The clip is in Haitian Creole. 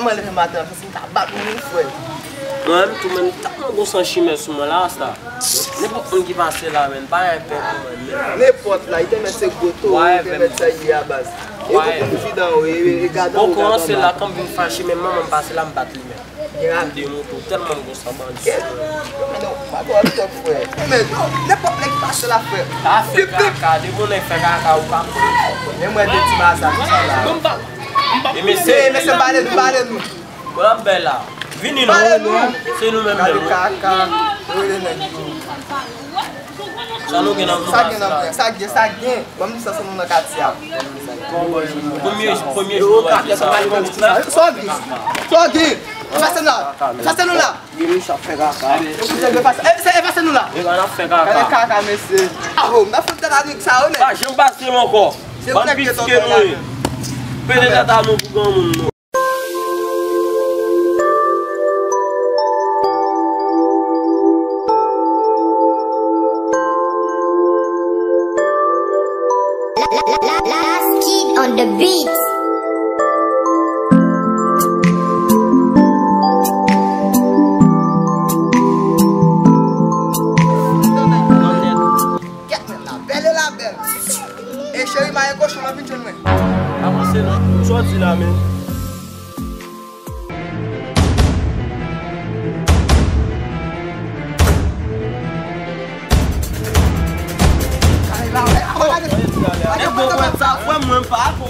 Mwen leve matin, fè si mta bat mwen fwe. Mwen tou men takman gosan chime sou mwen la asta. N'importe mwen ki pase la men, pa yon pe pou mwen. N'importe la, ite men se goto, ite men se yi a bas. E kou pou mwen fidan ou, e gada ou. Bon komanse la, kan bin fache men, mwen pase la mbat li men. Mwen de moto, telman gosan bandi. Men nou, mwen wap te fwe. Men nou, n'importe le ki pase la fwe. Ta fe kaka, de mwen fe kaka ou pa. Men mwen de ti masa, Mwen ba. Mwen se bale nou. Mwen be la. Vini nou, se nou men Kade men. kaka, ou de nen nou. Sa nou gen an kou Sa gen. Mwen mwen sa se nou nan kati ya. Premier jour wè sa. So gen. Fase nou la. Gini sa fe kaka. Fase nou la. E gana fe Kade kaka. kaka mese. Aho, mwen fote la dik sa ou ne. Ba, jen base mwen ko. Ban bitike nou e. Pede data nou pou gan moun nou. Last kid on the beat. La belle. E chéri ma yon koshon la vin joun men. Avance la. Sorti la men. E bo wè sa fwe mwen pa ako.